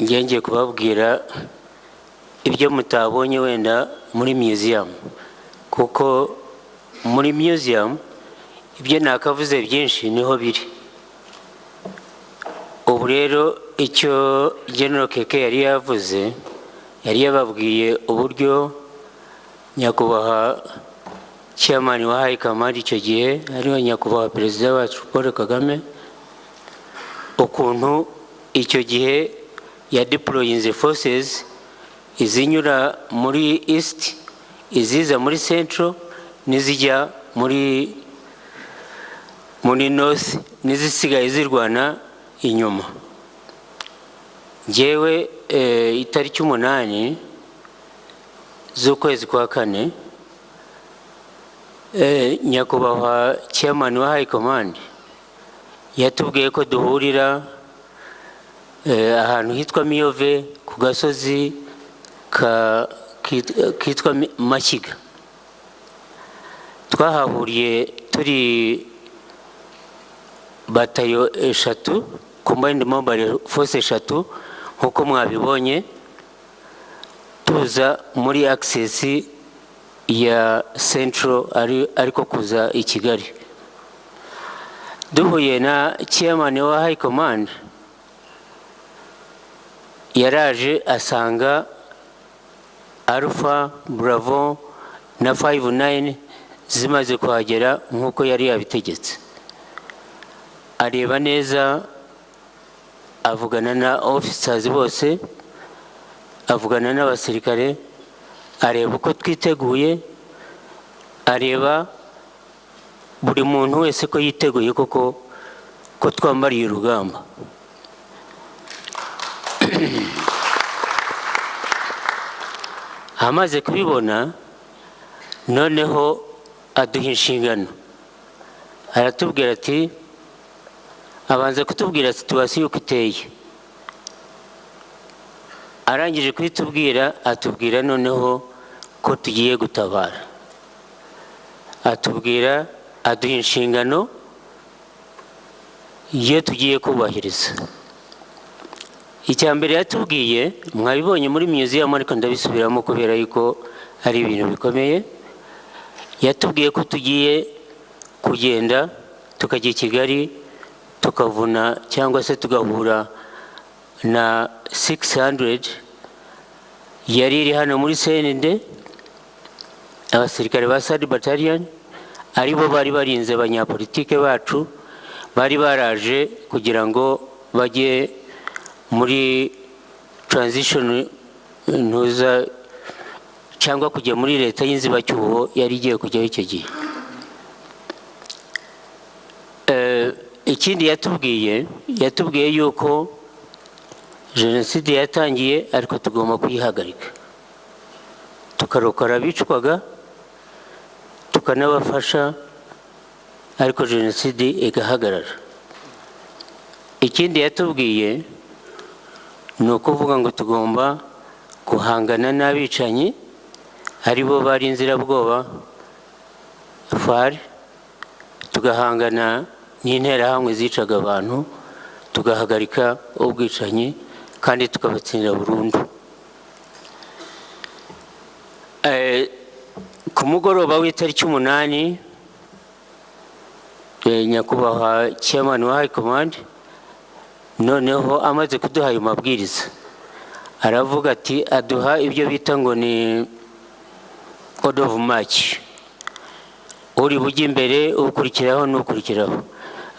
ngiye kubabwira ibyo mutabonye wenda muri museum, kuko muri museum ibyo nakavuze byinshi niho biri. Ubu rero icyo General Keke yari yavuze, yari yababwiye uburyo nyakubahwa chairman wa High Command icyo gihe ariwe nyakubahwa perezida wacu Paul Kagame, ukuntu icyo gihe ya deploying forces izinyura muri east, iziza muri central, nizijya muri north, nizisigaye zirwana inyuma. Jewe itariki 8 z'ukwezi kwa 4 nyakubahwa chairman wa High Command yatubwiye ko duhurira ahantu hitwa Miyove ku gasozi kitwa Mashyiga. Twahahuriye turi batayo 3 combined mobile force 3 nkuko mwabibonye, tuza muri access ya central ariko kuza i Kigali. Duhuye na chairman wa High Command, yaraje asanga Alpha, Bravo na 59 zimaze kuhagera nkuko yari yabitegetse. Areba neza, avugana na officers bose, avugana n'abasirikare, areba uko twiteguye, areba buri muntu wese ko yiteguye koko ko twambariye urugamba. Amaze kubibona, noneho aduha inshingano, aratubwira ati, abanza kutubwira situation uko iteye. Arangije kwitubwira, atubwira noneho ko tugiye gutabara, atubwira, aduha inshingano iyo tugiye kubahiriza. Icyambere yatubwiye, mwabibonye muri museum ariko ndabisubiramo kubera yuko ari ibintu bikomeye. Yatubwiye ko tugiye kugenda tukajya i Kigali, tukavuna cyangwa se tugahura na 600 yari iri hano muri CND, abasirikare ba Third Battalion, aribo bari barinze abanyapolitike bacu, bari baraje kugira ngo bajye muri transition ntuza cyangwa kujya muri leta y'inzibacyuho yari igiye kujyaho icyo gihe. Ikindi yatubwiye yuko jenoside yatangiye ariko tugomba kuyihagarika, tukarokora abicwaga, tukanabafasha, ariko jenoside igahagarara. Ikindi yatubwiye ni ukuvuga ngo tugomba guhangana n'abicanyi aribo bari inzirabwoba FAR, tugahangana n'interahamwe zicaga abantu, tugahagarika ubwicanyi kandi tukabatsindira burundu. Ku mugoroba w'itariki 8 nyakubahwa chairman wa High Command noneho amaze kuduha ayo mabwiriza, aravuga ati, aduha ibyo bita ngo ni order of march, uri bujye imbere, ukurikiraho n'ukurikiraho.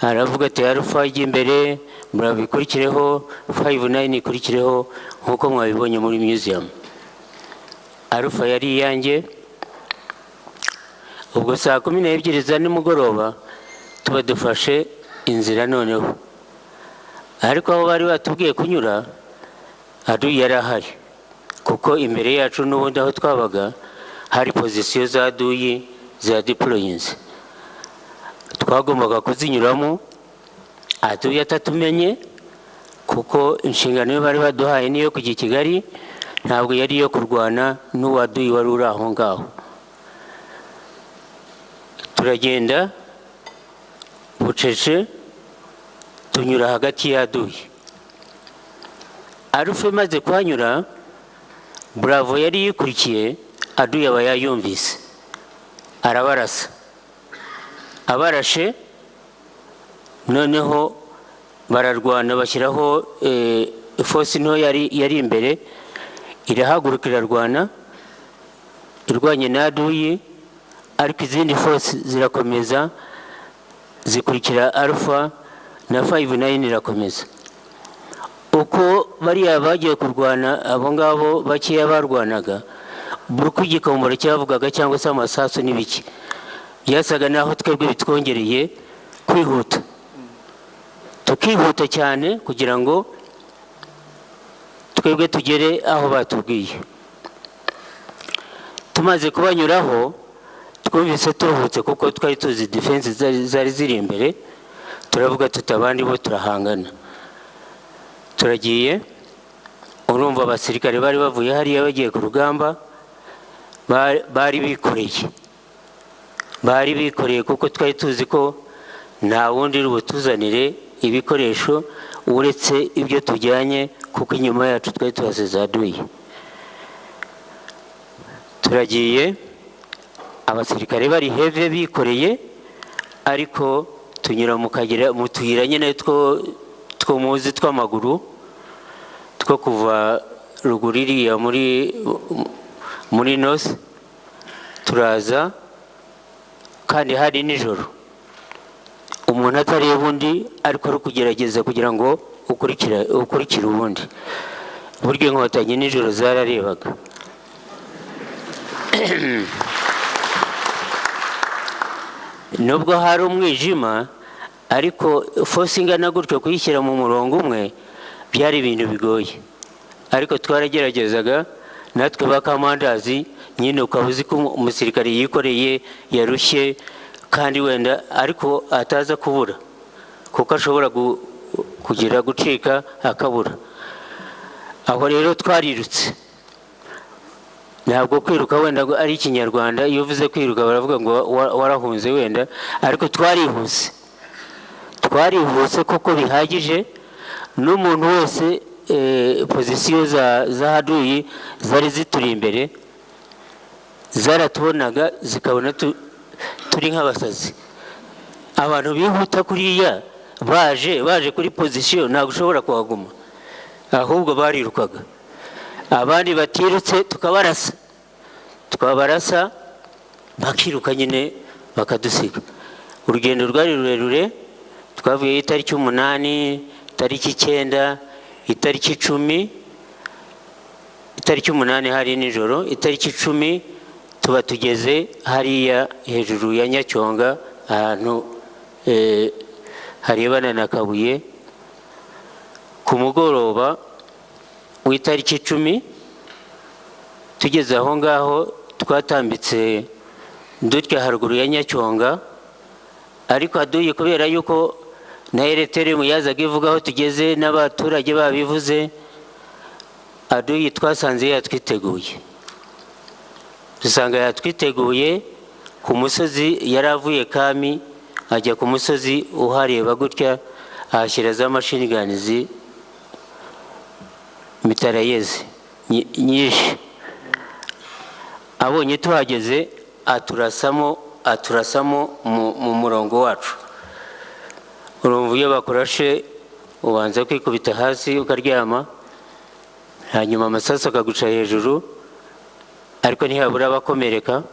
Aravuga ati, Alpha ijya imbere, Bravo ikurikireho, 59 ikurikireho, nkuko mwabibonye muri museum. Alpha yari iyanjye. Ubwo saa 12 za nimugoroba tuba dufashe inzira noneho, ariko aho bari batubwiye kunyura aduyi yari ahari, kuko imbere yacu n'ubundi aho twabaga hari position za aduyi za deployings, twagombaga kuzinyuramo aduyi atatumenye, kuko inshingano yo bari baduhaye niyo kujya i Kigali, ntabwo yari yo kurwana n'uwaduyi wari uri aho ngaho. Turagenda bucece tunyura hagati y'aduyi, Arufe maze kuhanyura, Bravo yari yikurikiye, Adu aba yayumvise, arabarasa. Abarashe, noneho bararwana, bashyiraho force nto yari imbere, irahaguruka irarwana, irwanye na Aduyi, ariko izindi force zirakomeza zikurikira Alpha na 59 irakomeza. Uko bariya bagiye kurwana, abo ngabo bakiya barwanaga, buri kugikombora cyavugaga cyangwa se amasasu n'ibiki, byasaga naho twebwe bitwongereye kwihuta, tukihuta cyane kugira ngo twebwe tugere aho batubwiye. Tumaze kubanyuraho, twumvise turuhutse kuko twari tuzi defense zari ziri imbere, turavuga tutabandi bo turahangana. Turagiye, urumva abasirikare bari bavuye hariya bagiye ku rugamba, bari bikoreye kuko twari tuzi ko nta wundi uri butuzanire ibikoresho uretse ibyo tujyanye, kuko inyuma yacu twari tuhasize Aduyi. Turagiye, abasirikare bari heve bikoreye, ariko tunyura mu tuyira nyine two muzi tw'amaguru, two kuva ruguru iriya muri North, turaza, kandi hari nijoro, umuntu atareba undi ariko ari kugerageza kugira ngo ukurikire ubundi. Burya inkotanyi nijoro zararebaga. Nubwo hari umwijima, ariko force ingana gutyo kuyishyira mu murongo umwe byari ibintu bigoye, ariko twarageragezaga natwe bakamandazi nyine, ukaba uzi ko umusirikare yikoreye yarushye, kandi wenda ariko ataza kubura, kuko ashobora kugira gucika akabura. Aho rero twarirutse, ntabwo kwiruka wenda ari ikinyarwanda, iyo uvuze kwiruka baravuga ngo warahunze wenda, ariko twarihuse koko bihagije. N'umuntu wese pozisiyo za Aduyi zari zituri imbere, zaratubonaga zikabona turi nk'abasazi. Abantu bihuta kuriya baje kuri pozisiyo, ntabwo ushobora kuhaguma, ahubwo barirukaga. Abandi batirutse tukabarasa bakiruka nyine bakadusiga. Urugendo rwari rurerure, twavuye itariki 8, itariki 9, itariki 10, itariki 8 hari nijoro, itariki 10 tuba tugeze hariya hejuru ya Nyacyonga, ahantu harebana na Kabuye. Ku mugoroba w'itariki 10 tugeze aho ngaho, twatambitse dutya haruguru ya Nyacyonga, ariko Aduyi kubera yuko na RTRM yazaga ivuga aho tugeze n'abaturage babivuze, Aduyi twasanze yatwiteguye. Dusanga yatwiteguye ku musozi, yaravuye Kami ajya ku musozi uhareba gutya, ahashyira za machine guns mitarayeze nyinshi. Abonye tuhageze aturasamo mu murongo wacu. Urumva iyo bakurashe ubanza kwikubita hasi ukaryama, hanyuma amasasu akaguca hejuru, ariko ntihabura abakomereka.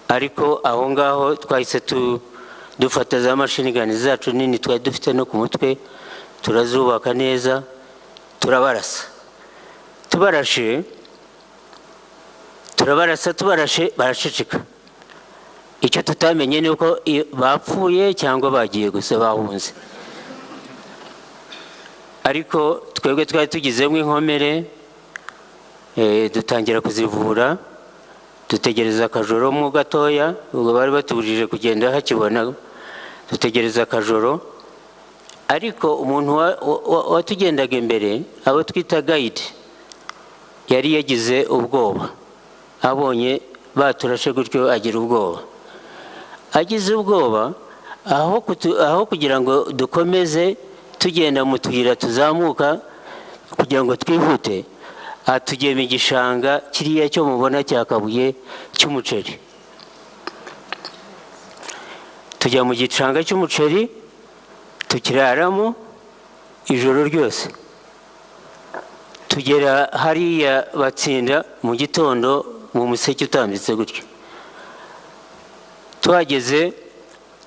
Ariko aho ngaho twahise dufata za machine guns zacu nini twari dufite no ku mutwe, turazubaka neza, turabarasa. Tubarashe baraceceka. Icyo tutamenye ni uko bapfuye cyangwa bagiye gusa bahunze. Ariko twebwe twari tugizemo inkomere, dutangira kuzivura, dutegereza akajoro mu gatoya, ubwo bari batubujije kugenda hakibona, dutegereza akajoro. Ariko umuntu watugendaga imbere, abo twita guide, yari yagize ubwoba. Abonye baturashe gutyo agira ubwoba. Agize ubwoba, aho kugira ngo dukomeze tugenda mu tuyira tuzamuka, kugira ngo twihute tugiye mu gishanga kiriya cyo mubona cya Kabuye cy'umuceri. Tujya mu gishanga cy'umuceri tukiraramo ijoro ryose, tugera hariya Batsinda mu gitondo mu museke utambitse gutyo. Tuhageze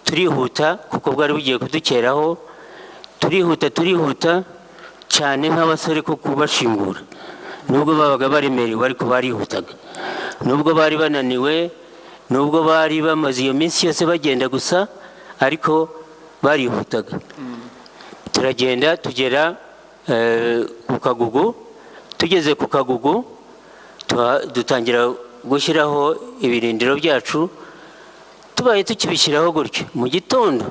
turihuta kuko bwari bugiye kudukeraho, turihuta cyane nk'abasore ko kubashingura, nubwo babaga baremerewe ariko barihutaga, nubwo bari bananiwe, nubwo bari bamaze iyo minsi yose bagenda gusa ariko barihutaga. Turagenda tugera ku Kagugu. Tugeze ku Kagugu dutangira gushyiraho ibirindiro byacu. Tubaye tukibishyiraho gutyo mu gitondo,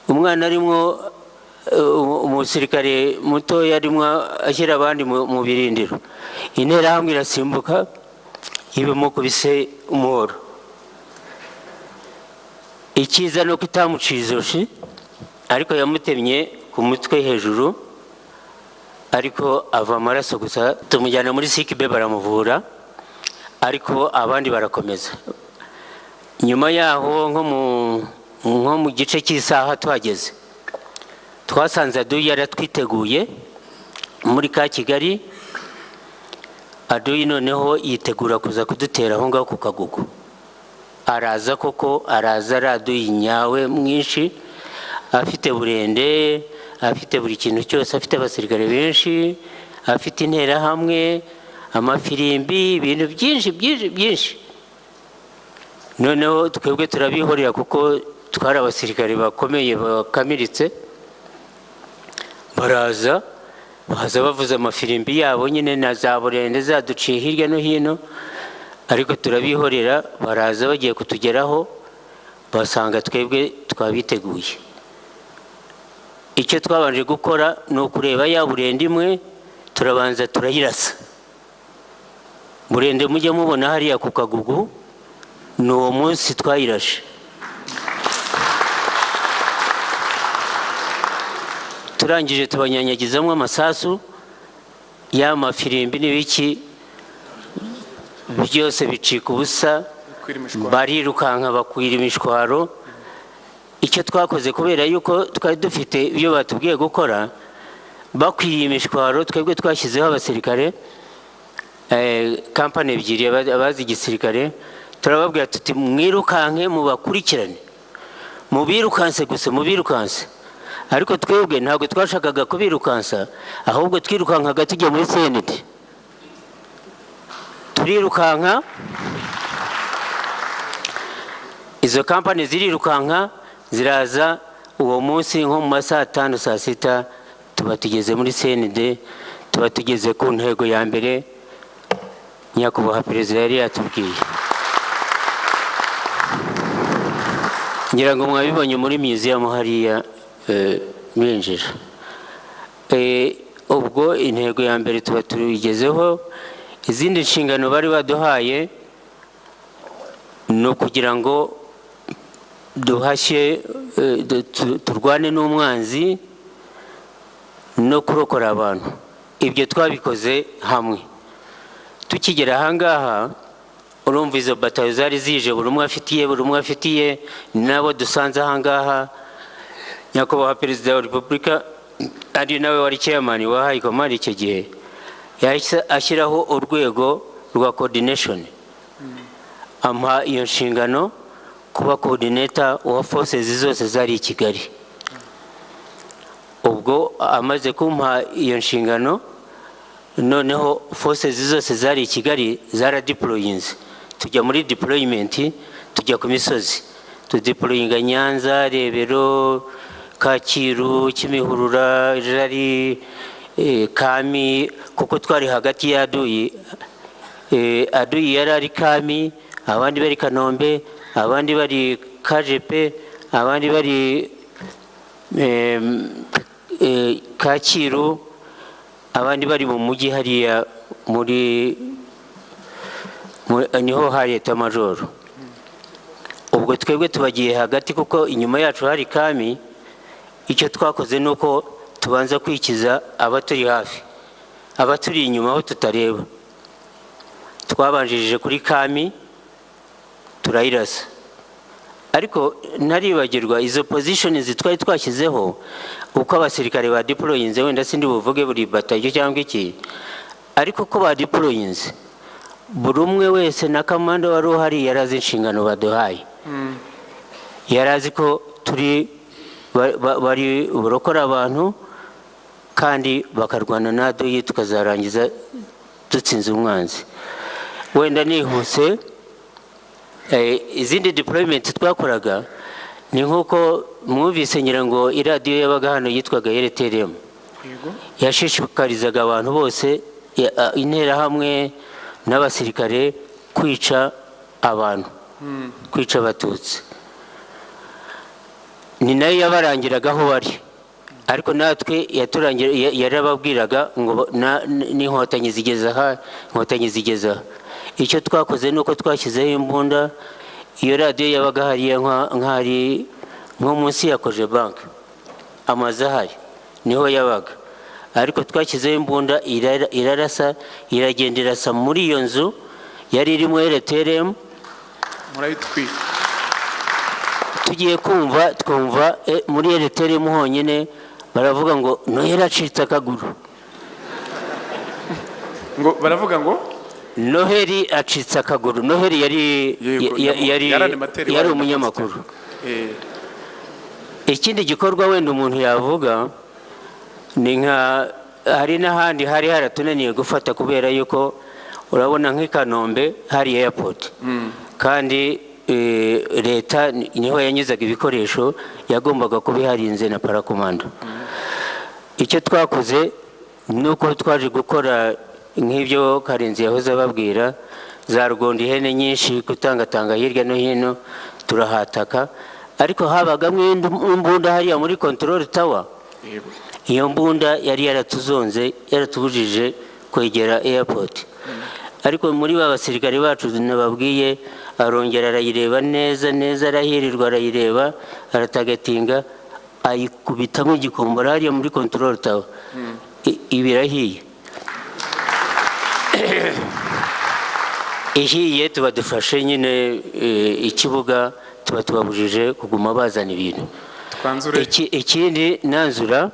umwana arimo umusirikare muto yarimo ashyira abandi mu birindiro, interahamwe irasimbuka ibimukubise umuhoro. Icyiza no kutamuciye ijosi ariko yamutemye ku mutwe hejuru, ariko ava amaraso gusa. Tumujyana muri sikibe baramuvura, ariko abandi barakomeza. Nyuma yaho nko mu gice cy'isaha tuhageze, twasanze Aduyi yaratwiteguye muri ka Kigali. Aduyi noneho yitegura kuza kudutera aho ngaho ku Kagugu. Araza koko, araza ari Aduyi nyawe mwinshi, afite burende, afite buri kintu cyose, afite abasirikare benshi, afite interahamwe, amafirimbi, ibintu byinshi. Noneho twebwe turabihorera kuko twari abasirikare bakomeye bakamiritse. Baraza bavuza amafirimbi yabo nyine na za burende zaduciye hirya no hino, ariko turabihorera. Baraza bagiye kutugeraho basanga twebwe twabiteguye. Icyo twabanje gukora ni ukureba ya burende imwe, turabanza turayirasa. Burende mujye mubona hariya ku Kagugu, ni uwo munsi twayirashe. Turangije tubanyanyagizamo amasasu, ya mafirimbi n'ibiki byose bicika ubusa, barirukanka bakwira imishwaro. Icyo twakoze kubera yuko twari dufite ibyo batubwiye gukora, bakwiriye imishwaro, twebwe twashyizeho abasirikare kampani ebyiri, abazi igisirikare. Turababwira tuti mwirukanke mubakurikirane, mubirukanse gusa, mubirukanse. Ariko twebwe ntabwo twashakaga kubirukansa, ahubwo twirukankaga tujya muri CND. Turirukanka, izo kampani zirirukanka ziraza. Uwo munsi nko mu masaha 5 saa 6 tuba tugeze muri CND, tuba tugeze ku ntego ya mbere nyakubahwa perezida yari yatubwiye. Ngira ngo mwabibonye muri museum hariya mwinjira. Ubwo intego ya mbere tuba tuyigezeho. Izindi nshingano bari baduhaye no kugira ngo duhashye, turwane n'umwanzi no kurokora abantu. Ibyo twabikoze hamwe. Tukigera ahangaha, urumva izo batayo zari zije, buri umwe afitiye nabo dusanze ahangaha. Nyakubahwa perezida wa repubulika ari nawe wari chairman wa High Command icyo gihe, yahise ashyiraho urwego rwa coordination. Ampa iyo nshingano kuba coordinator wa forces zose zari i Kigali. Ubwo amaze kumpa iyo nshingano, noneho forces zose zari i Kigali zara deployings. Tujya muri deployment, tujya ku misozi, tudeployinga Nyanza, Rebero, Kacyiru, Kimihurura, Jari, Kami, kuko twari hagati ya Aduyi. Aduyi yari ari Kami, abandi bari Kanombe, abandi bari KGP, abandi bari Kacyiru, abandi bari mu mujyi hariya muri niho hari etamajoro. Ubwo twebwe tubagiye hagati kuko inyuma yacu hari Kami. Icyo twakoze nuko tubanza kwikiza abaturi hafi. abaturi inyuma aho tutareba. Twabanjirije kuri Kami turayirasa, ariko naribagirwa izo positions twari twashyizeho uko abasirikare ba deployinze, wenda sindi buvuge buri batayo cyangwa iki, ariko ko ba deployinze buri umwe wese na kamanda wari uhari yarazi inshingano baduhaye. Yarazi ko turi bari burokora abantu kandi bakarwana naduyi tukazarangiza dutsinze umwanzi. Wenda nihuse izindi deployment twakoraga ni nkuko mwumvise ngira ngo iradiyo yabaga hano yitwaga RTRM, yashishikarizaga abantu bose interahamwe n'abasirikare kwica abantu, kwica abatutsi. Ni nayo yabarangiraga aho bari, ariko natwe yarababwiraga ngo n'inkotanyi zigeza aha, inkotanyi zigeza aha. Icyo twakoze nuko twashyizeho imbunda. Iyo radiyo yabaga hariya nko munsi ya Koje Bank, amazu ahari niho yabaga, ariko twashyizeho imbunda irarasa, iragenda irasa muri iyo nzu yari irimo RTRM. Tugiye twumva muri RTRM honyine baravuga ngo Noheli acitse akaguru, ngo baravuga ngo Noheli acitse akaguru. Noheli yari umunyamakuru. Ikindi gikorwa wenda umuntu yavuga ni nka hari n'ahandi hari haratunaniye gufata, kubera yuko urabona nk'i Kanombe hari airport, kandi leta niho yanyuzaga ibikoresho, yagombaga kubiharinze na parakomando. Icyo twakoze nuko twaje gukora nk'ibyo Karenzi yahoze ababwira, za rugondo ihene nyinshi kutangatanga hirya no hino, turahataka. Ariko habagamo imbunda hariya muri control tower. Iyo mbunda yari yaratuzonze, yaratubujije kwegera airport. Ariko muri basirikare bacu nababwiye, arongera arayireba neza neza, arahirirwa arayireba, aratagatinga, ayikubitamo igikombora hariya muri control tower. Ibirahiye ihiye, tuba dufashe nyine ikibuga, tuba tubabujije kuguma bazana ibintu. Ikindi nanzura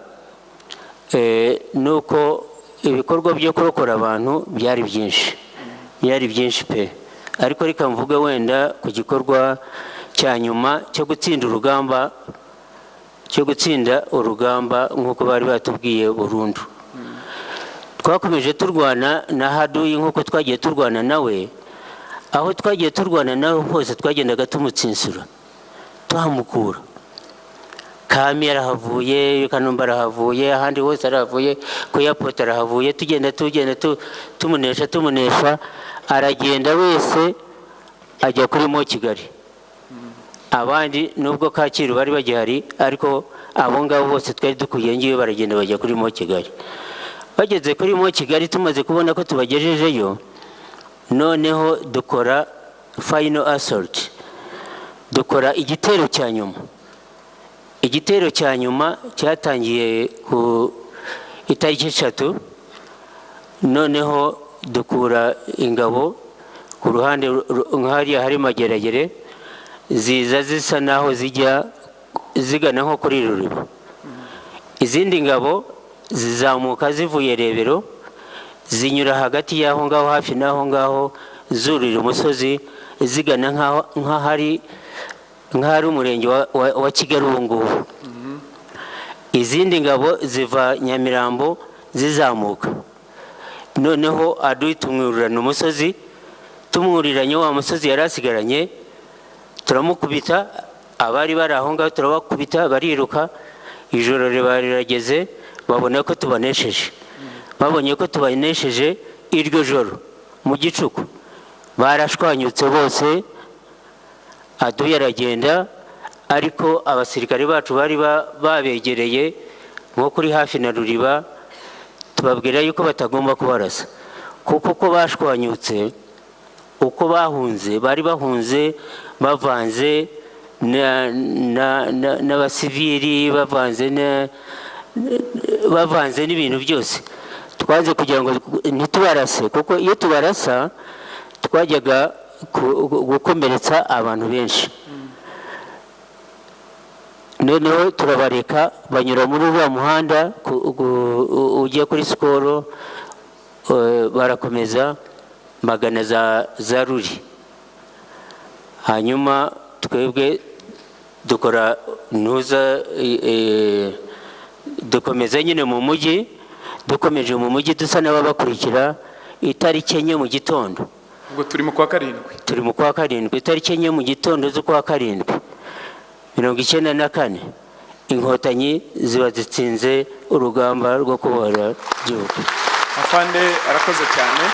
nuko ibikorwa byo kurokora abantu byari byinshi pe, ariko reka mvuge wenda ku gikorwa cya nyuma cyo gutsinda urugamba nk'uko bari batubwiye burundu. Twakomeje turwana na Haduyi nk'uko twagiye turwana nawe. Aho twagiye turwana nawe hose twagendaga tumutsinsura, tuhamukura. Kami yarahavuye, Kanombe arahavuye, ahandi hose arahavuye, ku airport arahavuye. Tugenda tumunesha, aragenda wese ajya kuri Mo Kigali. Abandi nubwo Kacyiru bari bagihari, ariko abo ngabo bose twari dukuye ngiyo baragenda bajya kuri Mo Kigali. Bageze kuri Mo Kigali, tumaze kubona ko tubagejejeyo, noneho dukora final assault, dukora igitero cya nyuma. Igitero cya nyuma cyatangiye ku itariki 3, noneho dukura ingabo ku ruhande nk'ahariya hari Mageragere, ziza zisa naho zigana nko kuri Ruriba. Izindi ngabo zizamuka zivuye Rebero, zinyura hagati y'aho ngaho, hafi n'aho ngaho, zurira umusozi zigana nk'ahari umurenge wa Kigali ubu ngubu. Izindi ngabo ziva Nyamirambo zizamuka. Noneho Haduyi tumwurirana umusozi, tumwuriranye wa musozi yari asigaranye, turamukubita. Abari bari aho ngaho turabakubita, bariruka. Ijoro rirageze, babona ko tubanesheje. Babonye ko tubanesheje, iryo joro mu gicuku barashwanyutse bose. Haduyi aragenda, ariko abasirikare bacu bari babegereye nko kuri hafi na Ruriba, tubabwira yuko batagomba kubarasa, kuko uko bashwanyutse, uko bahunze, bari bahunze bavanze n'abasivili, bavanze n'ibintu byose. twaje kugira ngo ntitubarase, kuko iyo tubarasa twajyaga gukomeretsa abantu benshi. Noneho turabareka banyura muri uwo muhanda ugiye kuri Skol, barakomeza magana za Ruri. Hanyuma twebwe dukora dukomeza nyine mu mujyi, dukomeje mu mujyi dusa n'ababakurikira. Itariki 4 mu gitondo, ubwo turi mu kwa karindwi, itariki 4 mu gitondo z'ukwa karindwi 1994, inkotanyi ziba zitsinze urugamba rwo kubohora igihugu. Afande arakoze cyane.